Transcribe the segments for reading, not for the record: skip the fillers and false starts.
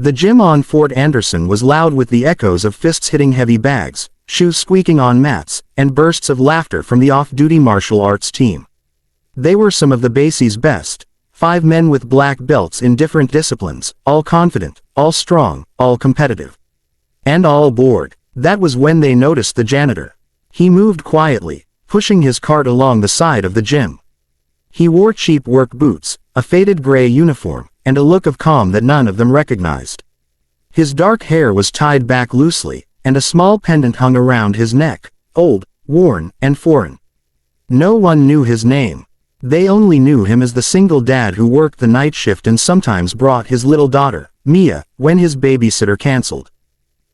The gym on Fort Anderson was loud with the echoes of fists hitting heavy bags, shoes squeaking on mats, and bursts of laughter from the off-duty martial arts team. They were some of the basie's best, 5 men with black belts in different disciplines, all confident, all strong, all competitive. And all bored. That was when they noticed the janitor. He moved quietly, pushing his cart along the side of the gym. He wore cheap work boots, a faded gray uniform, and a look of calm that none of them recognized. His dark hair was tied back loosely, and a small pendant hung around his neck, old, worn, and foreign. No one knew his name. They only knew him as the single dad who worked the night shift and sometimes brought his little daughter, Mia, when his babysitter canceled.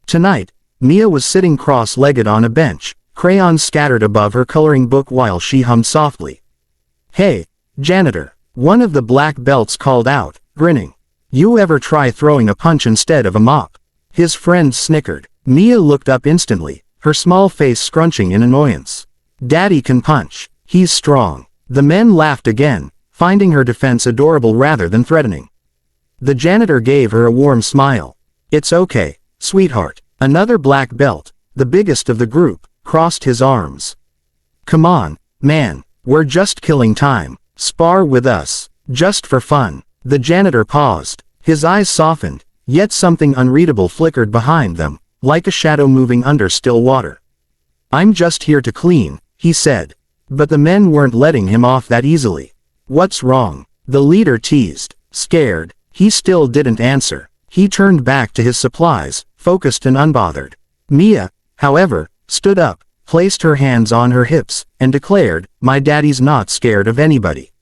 Tonight, Mia was sitting cross-legged on a bench, crayons scattered above her coloring book while she hummed softly. "Hey, janitor," one of the black belts called out, grinning. "You ever try throwing a punch instead of a mop?" His friend snickered. Mia looked up instantly, her small face scrunching in annoyance. "Daddy can punch. He's strong." The men laughed again, finding her defense adorable rather than threatening. The janitor gave her a warm smile. "It's okay, sweetheart." Another black belt, the biggest of the group, crossed his arms. "Come on, man, we're just killing time. Spar with us, just for fun." The janitor paused. His eyes softened, yet something unreadable flickered behind them, like a shadow moving under still water. "I'm just here to clean," he said. But the men weren't letting him off that easily. "What's wrong?" the leader teased. Scared, he still didn't answer. He turned back to his supplies, focused and unbothered. Mia, however, stood up, placed her hands on her hips, and declared, "My daddy's not scared of anybody."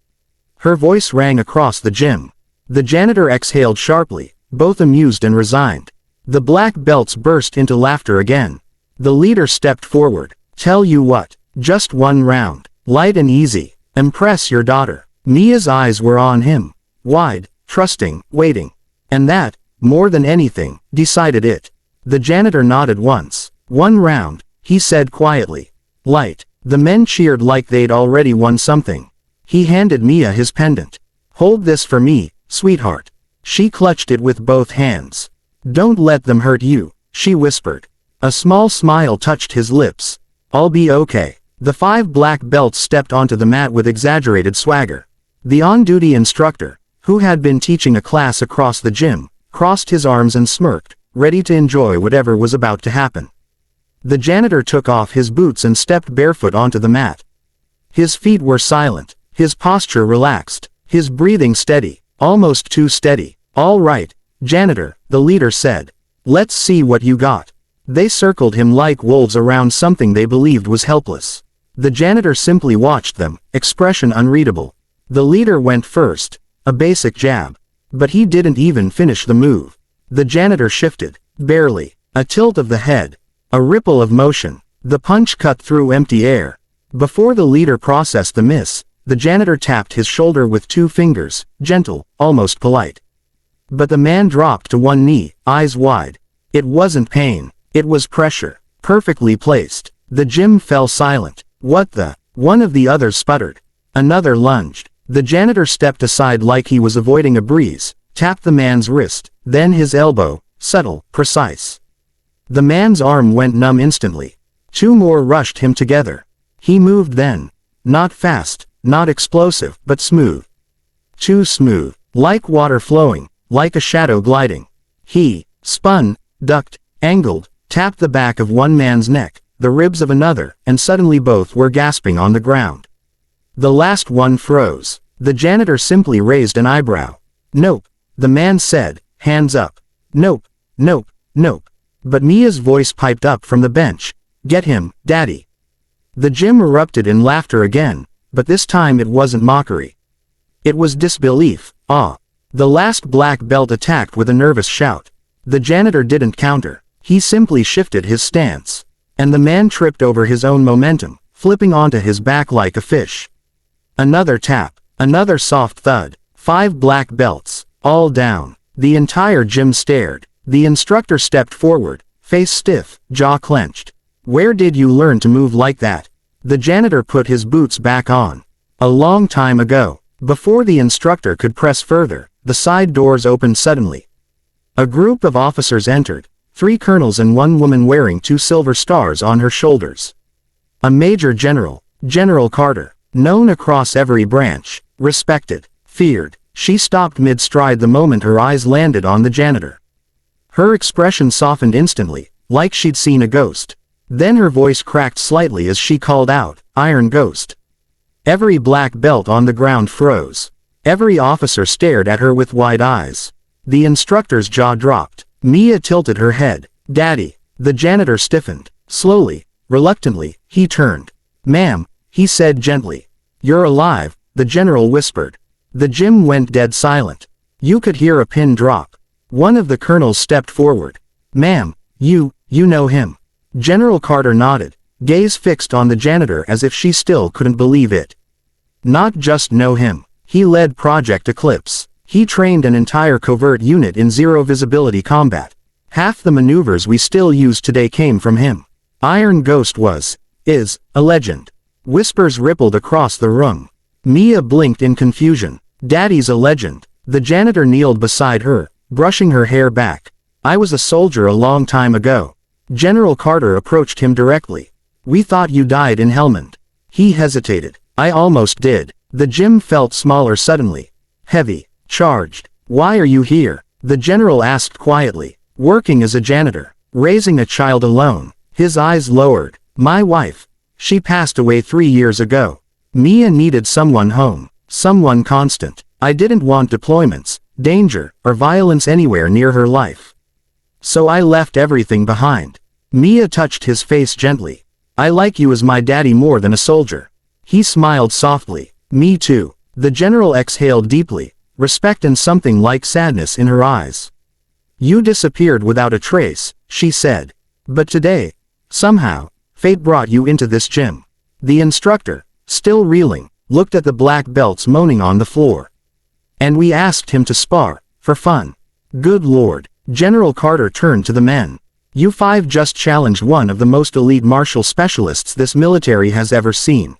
Her voice rang across the gym. The janitor exhaled sharply, both amused and resigned. The black belts burst into laughter again. The leader stepped forward. "Tell you what, just one round, light and easy. Impress your daughter." Mia's eyes were on him, wide, trusting, waiting. And that, more than anything, decided it. The janitor nodded once. "One round," he said quietly. "Light." The men cheered like they'd already won something. He handed Mia his pendant. "Hold this for me, sweetheart." She clutched it with both hands. "Don't let them hurt you," she whispered. A small smile touched his lips. "I'll be okay." The 5 black belts stepped onto the mat with exaggerated swagger. The on-duty instructor, who had been teaching a class across the gym, crossed his arms and smirked, ready to enjoy whatever was about to happen. The janitor took off his boots and stepped barefoot onto the mat. His feet were silent, his posture relaxed, his breathing steady, almost too steady. "All right, janitor," the leader said. "Let's see what you got." They circled him like wolves around something they believed was helpless. The janitor simply watched them, expression unreadable. The leader went first, a basic jab. But he didn't even finish the move. The janitor shifted, barely, a tilt of the head, a ripple of motion. The punch cut through empty air. Before the leader processed the miss, the janitor tapped his shoulder with 2 fingers, gentle, almost polite. But the man dropped to one knee, eyes wide. It wasn't pain, it was pressure, perfectly placed. The gym fell silent. "What the?" one of the others sputtered. Another lunged. The janitor stepped aside like he was avoiding a breeze, tapped the man's wrist, then his elbow, subtle, precise. The man's arm went numb instantly. 2 more rushed him together. He moved then. Not fast, not explosive, but smooth. Too smooth, like water flowing, like a shadow gliding. He spun, ducked, angled, tapped the back of one man's neck, the ribs of another, and suddenly both were gasping on the ground. The last one froze. The janitor simply raised an eyebrow. "Nope," the man said, hands up. "Nope, nope, nope." But Mia's voice piped up from the bench. "Get him, Daddy." The gym erupted in laughter again, but this time it wasn't mockery. It was disbelief, awe. The last black belt attacked with a nervous shout. The janitor didn't counter. He simply shifted his stance. And the man tripped over his own momentum, flipping onto his back like a fish. Another tap, another soft thud. 5 black belts, all down. The entire gym stared. The instructor stepped forward, face stiff, jaw clenched. "Where did you learn to move like that?" The janitor put his boots back on. "A long time ago." Before the instructor could press further, the side doors opened suddenly. A group of officers entered, 3 colonels and 1 woman wearing 2 silver stars on her shoulders. A major general, General Carter, known across every branch, respected, feared. She stopped mid-stride the moment her eyes landed on the janitor. Her expression softened instantly, like she'd seen a ghost. Then her voice cracked slightly as she called out, "Iron Ghost." Every black belt on the ground froze. Every officer stared at her with wide eyes. The instructor's jaw dropped. Mia tilted her head. "Daddy." The janitor stiffened. Slowly, reluctantly, he turned. "Ma'am," he said gently. "You're alive," the general whispered. The gym went dead silent. You could hear a pin drop. One of the colonels stepped forward. "Ma'am, you know him." General Carter nodded, gaze fixed on the janitor as if she still couldn't believe it. "Not just know him. He led Project Eclipse. He trained an entire covert unit in zero-visibility combat. Half the maneuvers we still use today came from him. Iron Ghost is a legend." Whispers rippled across the room. Mia blinked in confusion. "Daddy's a legend." The janitor kneeled beside her, brushing her hair back. "I was a soldier a long time ago." General Carter approached him directly. "We thought you died in Helmand." He hesitated. "I almost did." The gym felt smaller suddenly. Heavy. Charged. "Why are you here?" the general asked quietly. "Working as a janitor. Raising a child alone." His eyes lowered. "My wife. She passed away 3 years ago. Mia needed someone home. Someone constant. I didn't want deployments, danger, or violence anywhere near her life. So I left everything behind." Mia touched his face gently. "I like you as my daddy more than a soldier." He smiled softly. "Me too." The general exhaled deeply, respect and something like sadness in her eyes. "You disappeared without a trace," she said. "But today, somehow, fate brought you into this gym." The instructor, still reeling, looked at the black belts moaning on the floor. "And we asked him to spar, for fun." "Good Lord." General Carter turned to the men. "You 5 just challenged one of the most elite martial specialists this military has ever seen."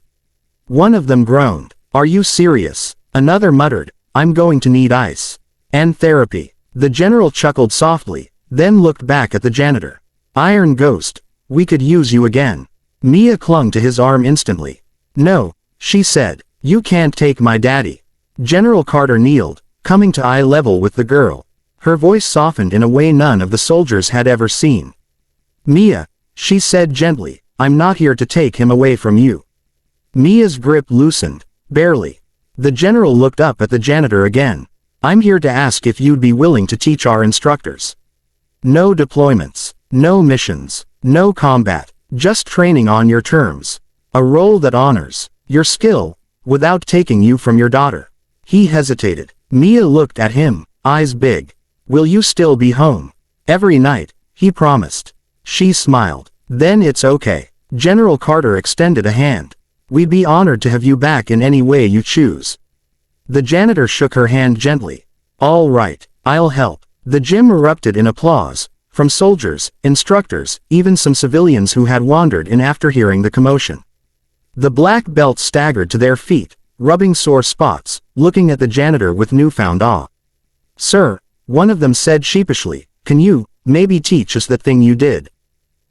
One of them groaned. "Are you serious?" Another muttered, "I'm going to need ice. And therapy." The general chuckled softly, then looked back at the janitor. "Iron Ghost, we could use you again." Mia clung to his arm instantly. "No," she said, "you can't take my daddy." General Carter kneeled, coming to eye level with the girl. Her voice softened in a way none of the soldiers had ever seen. "Mia," she said gently, "I'm not here to take him away from you." Mia's grip loosened, barely. The general looked up at the janitor again. "I'm here to ask if you'd be willing to teach our instructors. No deployments, no missions, no combat, just training on your terms. A role that honors your skill, without taking you from your daughter." He hesitated. Mia looked at him, eyes big. "Will you still be home?" "Every night," he promised. She smiled. "Then it's okay." General Carter extended a hand. "We'd be honored to have you back in any way you choose." The janitor shook her hand gently. "All right, I'll help." The gym erupted in applause, from soldiers, instructors, even some civilians who had wandered in after hearing the commotion. The black belts staggered to their feet, rubbing sore spots, looking at the janitor with newfound awe. "Sir," one of them said sheepishly, "can you, maybe teach us that thing you did?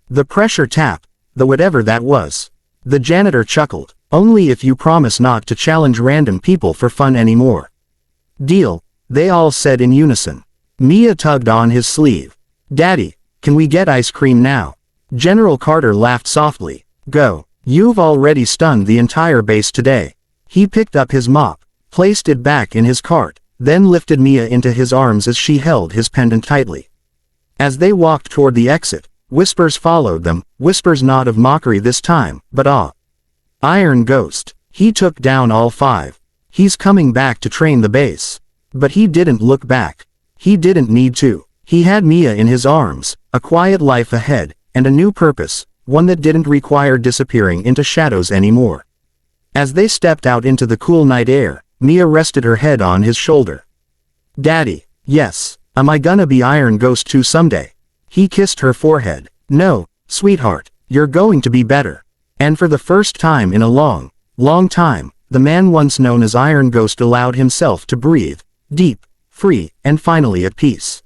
The pressure tap, the whatever that was." The janitor chuckled. "Only if you promise not to challenge random people for fun anymore." "Deal," they all said in unison. Mia tugged on his sleeve. "Daddy, can we get ice cream now?" General Carter laughed softly. "Go. You've already stunned the entire base today." He picked up his mop, placed it back in his cart, then lifted Mia into his arms as she held his pendant tightly. As they walked toward the exit, whispers followed them, whispers not of mockery this time, but awe. "Iron Ghost. He took down all 5. He's coming back to train the base." But he didn't look back. He didn't need to. He had Mia in his arms, a quiet life ahead, and a new purpose, one that didn't require disappearing into shadows anymore. As they stepped out into the cool night air, Mia rested her head on his shoulder. "Daddy, yes, am I gonna be Iron Ghost too someday?" He kissed her forehead. "No, sweetheart, you're going to be better." And for the first time in a long, long time, the man once known as Iron Ghost allowed himself to breathe, deep, free, and finally at peace.